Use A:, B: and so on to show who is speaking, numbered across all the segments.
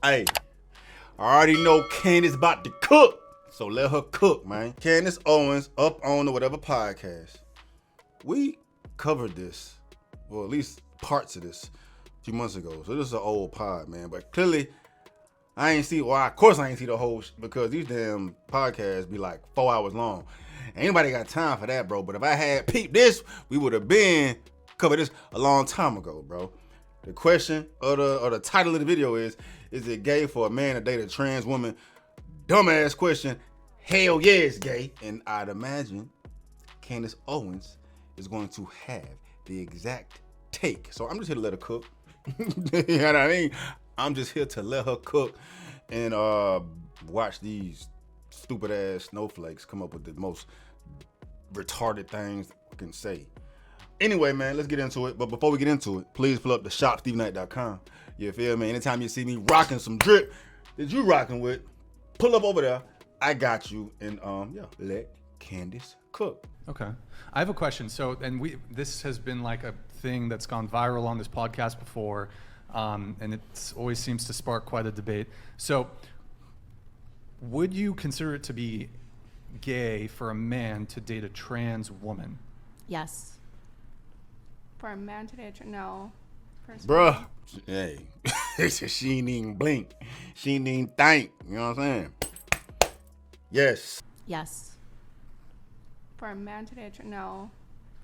A: Hey, I already know Candace about to cook, so let her cook, man. Candace Owens up on the whatever podcast. We covered this, or at least parts of this, a few months ago. So this is an old pod, man. But clearly, I ain't see. Well, of course I ain't see the whole because these damn podcasts be like 4 hours long. Ain't nobody got time for that, bro. But if I had peeped this, we would have been covered this a long time ago, bro. The question or the title of the video is it gay for a man to date a trans woman? Dumbass question. Hell yeah, it's gay. And I'd imagine Candace Owens is going to have the exact take. So I'm just here to let her cook. You know what I mean? I'm just here to let her cook and watch these stupid ass snowflakes come up with the most retarded things I can say. Anyway, man, let's get into it. But before we get into it, please pull up the shopsteveknight.com. You feel me? Anytime you see me rocking some drip that you rocking with, pull up over there. I got you. And let Candace cook.
B: Okay. I have a question. So, this has been like a thing that's gone viral on this podcast before, and it always seems to spark quite a debate. So, would you consider it to be gay for a man to date a trans woman?
C: Yes.
D: For a man today, no.
A: Bruh, hey, she ain't even blink. She ain't even think. You know what I'm saying? Yes.
C: Yes.
D: For a man today, no.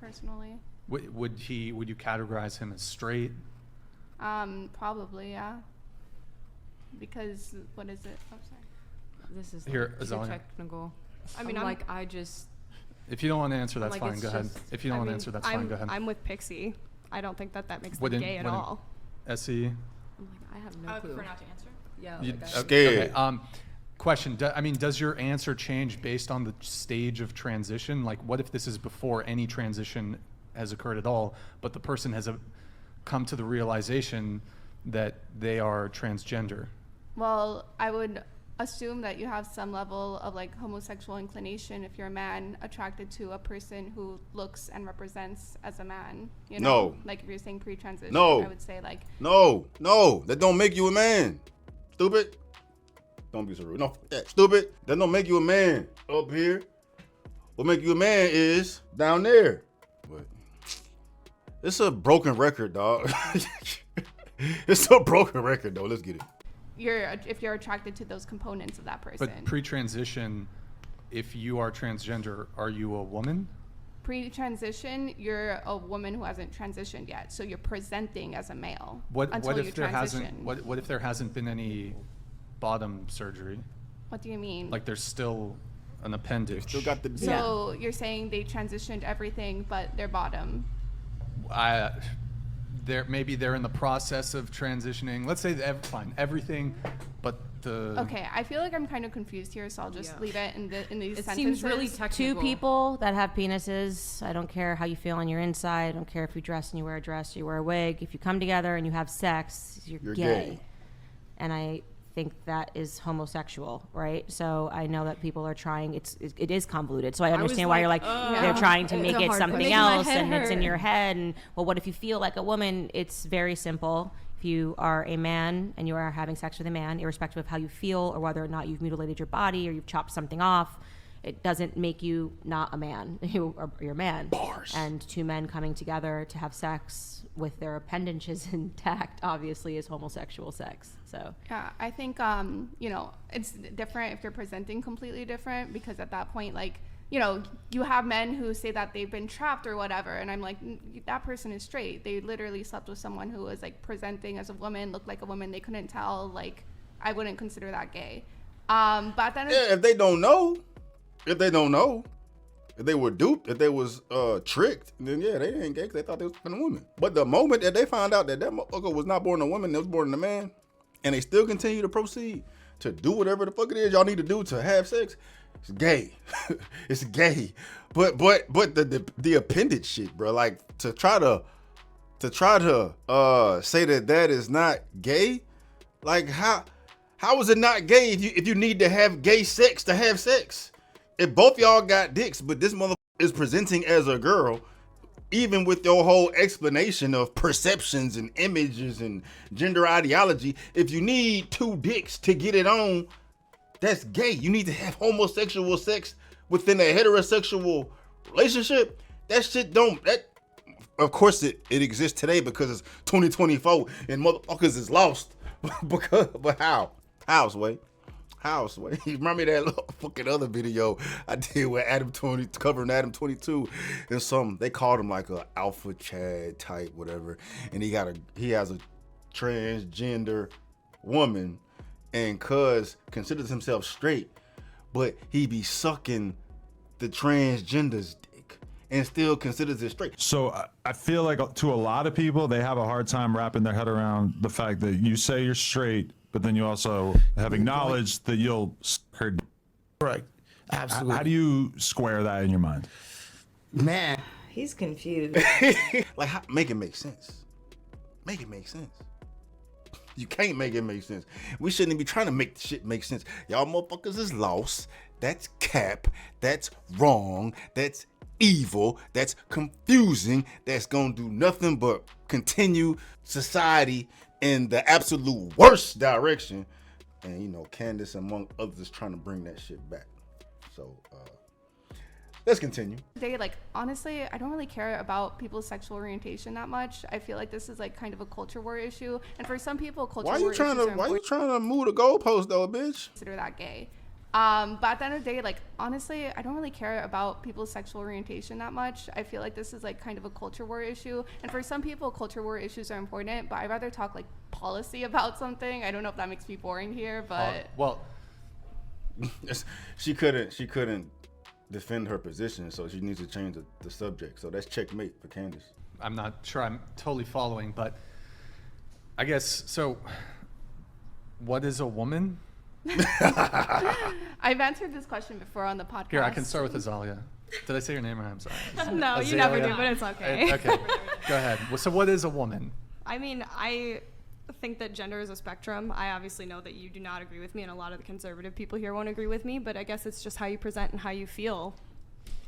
D: Personally.
B: Would you categorize him as straight?
D: Probably, yeah. Because what is it? Oh, sorry.
E: This is
B: Here,
E: too
B: Azalea.
E: technical.
D: I mean,
E: I just.
B: If you don't want to answer, that's
E: like,
B: fine.
E: it's
B: Go ahead.
E: just-
B: If you don't want to answer, that's fine. Go ahead.
D: I'm with Pixie. I don't think that makes them
B: Wouldn't-
D: gay at
B: wouldn't-
D: all.
B: SE?
E: I'm like, I have no
F: I would
E: clue.
F: prefer not to answer.
E: Yeah.
B: You-
E: like,
A: Scared.
B: Okay. Question. Does your answer change based on the stage of transition? Like, what if this is before any transition has occurred at all, but the person has come to the realization that they are transgender?
D: Well, I would assume that you have some level of like homosexual inclination if you're a man attracted to a person who looks and represents as a man. You know?
A: No.
D: Like if you're saying pre-transition,
A: No.
D: I would say like
A: No, that don't make you a man. Stupid. Don't be so rude. No, fuck that. Stupid. That don't make you a man up here. What make you a man is down there. But it's a broken record, dog. It's a broken record, though. Let's get it.
D: if you're attracted to those components of that person.
B: But pre-transition, if you are transgender, are you a woman?
D: Pre-transition, you're a woman who hasn't transitioned yet, so you're presenting as a male.
B: What
D: until you
B: if there
D: transition.
B: hasn't? What if there hasn't been any bottom surgery?
D: What do you mean?
B: Like there's still an appendage.
A: Still got the.
D: so you're saying they transitioned everything but their bottom.
B: Maybe they're in the process of transitioning. Let's say fine, everything, but the.
D: Okay, I feel like I'm kind of confused here, so I'll just leave it in these
E: It
D: sentences.
E: seems really technical.
C: Two people that have penises. I don't care how you feel on your inside. I don't care if you dress and you wear a dress or you wear a wig. If you come together and you have sex, you're gay. And I think that is homosexual, right? So I know that people are trying. It is convoluted. So I understand why you're like they're trying to make it something else, and it's in your head. And well, what if you feel like a woman? It's very simple. If you are a man and you are having sex with a man, irrespective of how you feel or whether or not you've mutilated your body or you've chopped something off, it doesn't make you not a man. You're a man.
A: Bars.
C: And two men coming together to have sex with their appendages intact, obviously, is homosexual sex. So
D: Yeah, I think it's different if you're presenting completely different, because at that point, like, you have men who say that they've been trapped or whatever, and I'm like, that person is straight. They literally slept with someone who was like presenting as a woman, looked like a woman. They couldn't tell. Like, I wouldn't consider that gay. But then
A: Yeah, if they don't know, if they were duped, if they was tricked, then yeah, they ain't gay 'cause they thought they was a woman. But the moment that they found out that motherfucker was not born a woman, it was born a man, and they still continue to proceed to do whatever the fuck it is y'all need to do to have sex, it's gay. It's gay. But the appendage shit, bro, like to try to say that is not gay, like how is it not gay if you need to have gay sex to have sex? If both y'all got dicks, but this motherfucker is presenting as a girl, even with your whole explanation of perceptions and images and gender ideology, if you need two dicks to get it on, that's gay. You need to have homosexual sex within a heterosexual relationship. That shit don't, that, of course it exists today because it's 2024 and motherfuckers is lost. But how? How, Sway? How, Sway? You remember that little fucking other video I did with covering Adam 22 and some, they called him like a alpha Chad type, whatever. And he has a transgender woman, and cuz considers himself straight, but he be sucking the transgender's dick and still considers it straight.
F: So I feel like to a lot of people, they have a hard time wrapping their head around the fact that you say you're straight, but then you also have acknowledged that you'll hurt.
G: Correct. Absolutely.
F: How do you square that in your mind?
G: Man,
H: He's confused.
A: Like, make it make sense. Make it make sense. You can't make it make sense. We shouldn't be trying to make the shit make sense. Y'all motherfuckers is lost. That's cap. That's wrong. That's evil. That's confusing. That's gonna do nothing but continue society in the absolute worst direction. And you know, Candace, among others, is trying to bring that shit back. So let's continue.
D: Like, honestly, I don't really care about people's sexual orientation that much. I feel like this is like kind of a culture war issue, and for some people, culture
A: Why
D: war
A: you trying
D: issues
A: to
D: are
A: why you
D: important.
A: trying to move the goalpost though, bitch?
D: Consider that gay. But at the end of the day, like, honestly, I don't really care about people's sexual orientation that much. I feel like this is like kind of a culture war issue, and for some people, culture war issues are important. But I'd rather talk like policy about something. I don't know if that makes me boring here, but
B: Well,
A: she couldn't defend her position, so she needs to change the subject. So that's checkmate for Candace.
B: I'm not sure I'm totally following, but I guess so. What is a woman?
D: I've answered this question before on the podcast.
B: Here, I can start with Azalia. Did I say your name right? I'm sorry.
I: No, you never
B: Azalea?
I: do, but it's okay.
B: Okay, go ahead. Well, so what is a woman?
I: I mean, I think that gender is a spectrum. I obviously know that you do not agree with me, and a lot of the conservative people here won't agree with me, but I guess it's just how you present and how you feel.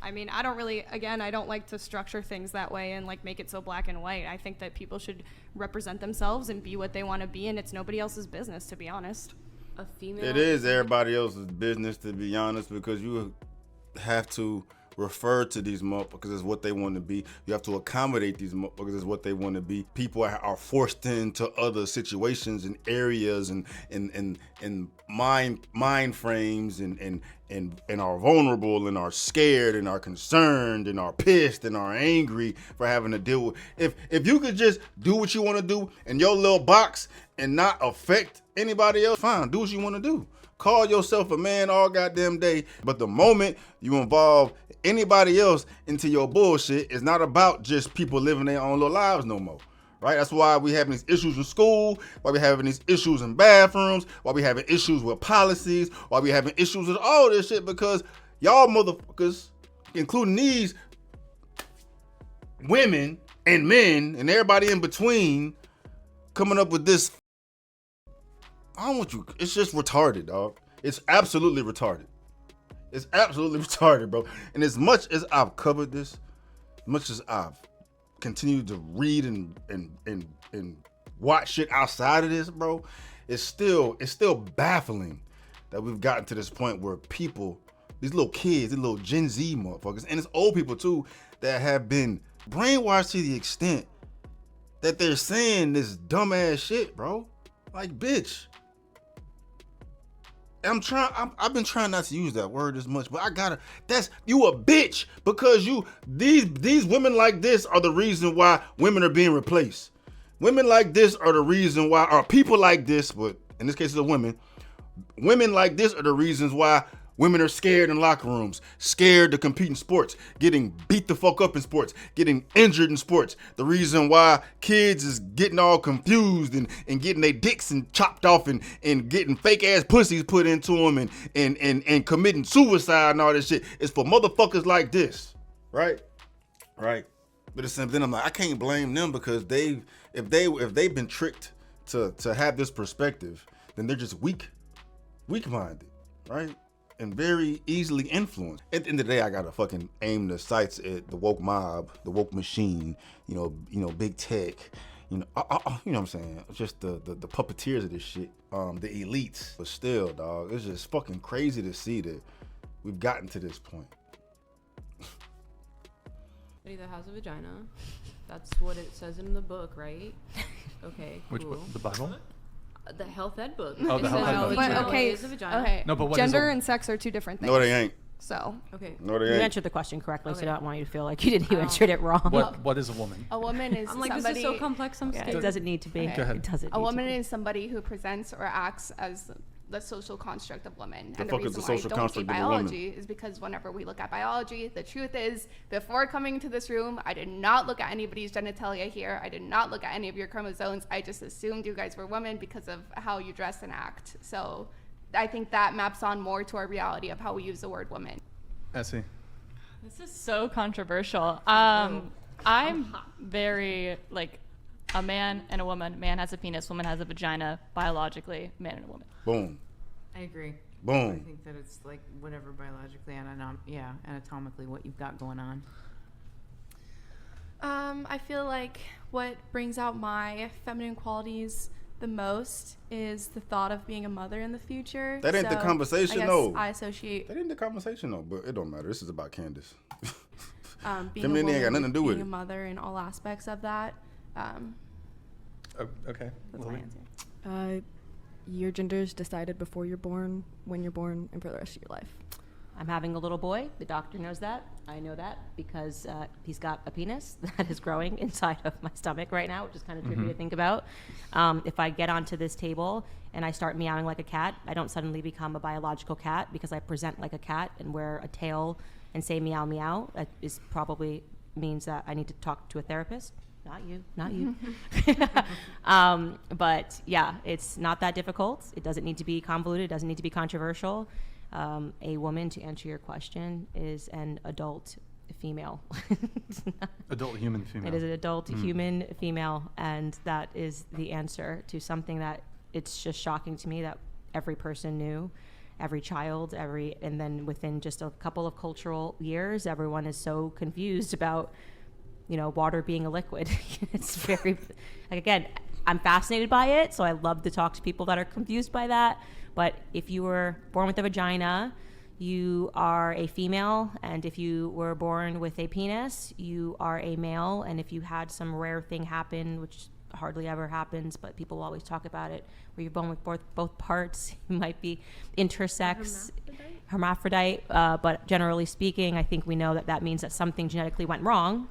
I: I mean, I don't like to structure things that way and like make it so black and white. I think that people should represent themselves and be what they want to be, and it's nobody else's business, to be honest.
E: A female.
A: It is everybody else's business, to be honest, because you have to refer to these motherfuckers as what they want to be. You have to accommodate these motherfuckers as what they want to be. People are forced into other situations and areas and mind frames and are vulnerable and are scared and are concerned and are pissed and are angry for having to deal with. If you could just do what you want to do in your little box and not affect anybody else, fine, do what you want to do. Call yourself a man all goddamn day, but the moment you involve anybody else into your bullshit, it's not about just people living their own little lives no more, right? That's why we having these issues in school, why we having these issues in bathrooms, why we having issues with policies, why we having issues with all this shit, because y'all motherfuckers, including these women and men and everybody in between, coming up with this. I don't want you. It's just retarded, dog. It's absolutely retarded. It's absolutely retarded, bro. And as much as I've covered this, as much as I've continued to read and watch shit outside of this, bro, it's still baffling that we've gotten to this point where people, these little kids, these little Gen Z motherfuckers, and it's old people too, that have been brainwashed to the extent that they're saying this dumbass shit, bro. Like, bitch. I've been trying not to use that word as much, but you a bitch because these women like this are the reason why women are being replaced. Women like this are the reason why, or people like this, but in this case it's a women like this are the reasons why women are scared in locker rooms, scared to compete in sports, getting beat the fuck up in sports, getting injured in sports. The reason why kids is getting all confused and getting their dicks and chopped off and getting fake ass pussies put into them and committing suicide and all this shit is for motherfuckers like this, right? Right. But then I'm like, I can't blame them because if they've been tricked to have this perspective, then they're just weak-minded, right? and very easily influenced. At the end of the day, I gotta fucking aim the sights at the woke mob, the woke machine, you know, big tech, you know what I'm saying? Just the puppeteers of this shit, the elites. But still, dog, it's just fucking crazy to see that we've gotten to this point.
E: It either has a vagina. That's what it says in the book, right? Okay, cool.
B: Which book? The Bible?
E: The health ed book.
B: Oh, the
E: It
B: health
E: says
B: ed book.
I: But,
E: vagina
I: okay,
E: is a vagina.
I: okay.
B: No, but what is
I: Gender
B: a-
I: and sex are two different things.
A: No, they ain't.
I: So,
E: Okay.
A: No, they
C: You
A: ain't.
C: answered the question correctly, so I
E: Okay.
C: don't want you to feel like you answered it wrong.
B: What is a woman?
D: A woman is
E: I'm like,
D: somebody.
E: this is so complex. I'm
C: Yeah,
E: scared.
C: it doesn't need to be.
D: Okay. Go
B: ahead.
C: It doesn't.
D: A
C: need
D: woman
C: to be.
D: is somebody who presents or acts as the social construct of woman.
A: The
D: And
A: fuck
D: the
A: is
D: reason
A: the
D: why I
A: social
D: don't see
A: construct of a woman?
D: biology is because whenever we look at biology, the truth is, before coming to this room, I did not look at anybody's genitalia here. I did not look at any of your chromosomes. I just assumed you guys were women because of how you dress and act. So I think that maps on more to our reality of how we use the word woman.
B: Essie.
H: This is so controversial. I'm very like a man and a woman. Man has a penis, woman has a vagina. Biologically, man and a woman.
A: Boom.
J: I agree.
A: Boom.
J: I think that it's like whatever biologically and anatomically what you've got going on.
K: I feel like what brings out my feminine qualities the most is the thought of being a mother in the future.
A: That ain't the conversation,
K: I guess
A: though.
K: I associate
A: That ain't the conversation, though, but it don't matter. This is about Candace.
K: being
A: Femininity ain't got nothing to do with
K: being
A: it.
K: a mother in all aspects of that.
B: Oh, okay.
K: That's my
B: Lily?
K: answer.
L: Your gender is decided before you're born, when you're born, and for the rest of your life.
C: I'm having a little boy. The doctor knows that. I know that because he's got a penis that is growing inside of my stomach right now, which is kind of trippy to think about. If I get onto this table and I start meowing like a cat, I don't suddenly become a biological cat because I present like a cat and wear a tail and say meow meow. That is probably means that I need to talk to a therapist. Not you. But yeah, it's not that difficult. It doesn't need to be convoluted. It doesn't need to be controversial. A woman, to answer your question, is an adult female.
B: Adult human female.
C: It is an adult human female, and that is the answer to something that it's just shocking to me that every person knew, every child, and then within just a couple of cultural years, everyone is so confused about, water being a liquid. It's very, again, I'm fascinated by it, so I love to talk to people that are confused by that. But if you were born with a vagina, you are a female, and if you were born with a penis, you are a male. And if you had some rare thing happen, which hardly ever happens, but people always talk about it, where you're born with both parts, you might be intersex, hermaphrodite. But generally speaking, I think we know that means that something genetically went wrong,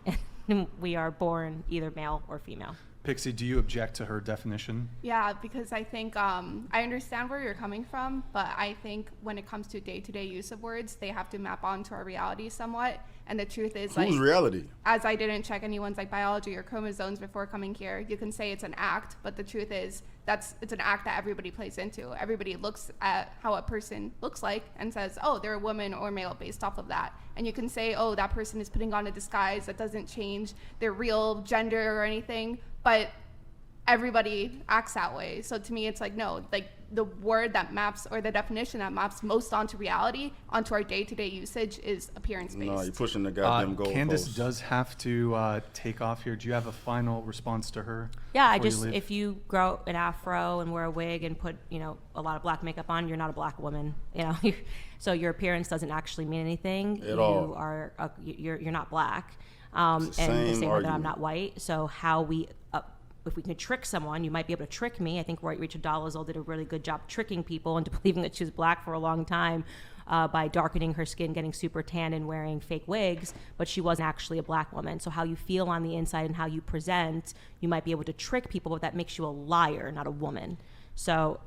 C: and we are born either male or female.
B: Pixie, do you object to her definition?
D: Yeah, because I think I understand where you're coming from, but I think when it comes to day-to-day use of words, they have to map onto our reality somewhat. And the truth is,
A: Whose reality?
D: As I didn't check anyone's biology or chromosomes before coming here, you can say it's an act, but the truth is it's an act that everybody plays into. Everybody looks at how a person looks like and says, oh, they're a woman or male based off of that. And you can say, oh, that person is putting on a disguise that doesn't change their real gender or anything, but everybody acts that way. So to me, it's like, no, like the word that maps, or the definition that maps most onto reality, onto our day-to-day usage, is appearance-based.
A: No, you're pushing the goddamn goalpost.
B: Candace does have to take off here. Do you have a final response to her?
C: Yeah,
B: before you leave?
C: if you grow an afro and wear a wig and put, a lot of black makeup on, you're not a black woman, So your appearance doesn't actually mean anything.
A: At all.
C: You are, you're not black. And the
A: same
C: same way that I'm
A: argument.
C: not white. So if we could trick someone, you might be able to trick me. I think Rachel Dolezal did a really good job tricking people into believing that she was black for a long time by darkening her skin, getting super tan, and wearing fake wigs, but she wasn't actually a black woman. So how you feel on the inside and how you present, you might be able to trick people, but that makes you a liar, not a woman. So,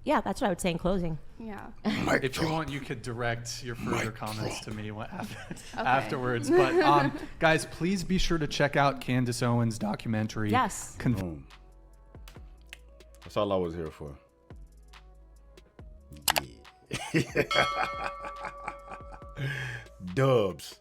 C: yeah, that's what I would say in closing.
D: Yeah.
B: If you want, you could direct your further comments to me afterwards. But guys, please be sure to check out Candace Owens' documentary.
C: Yes.
A: That's all I was here for. Yeah. Dubs.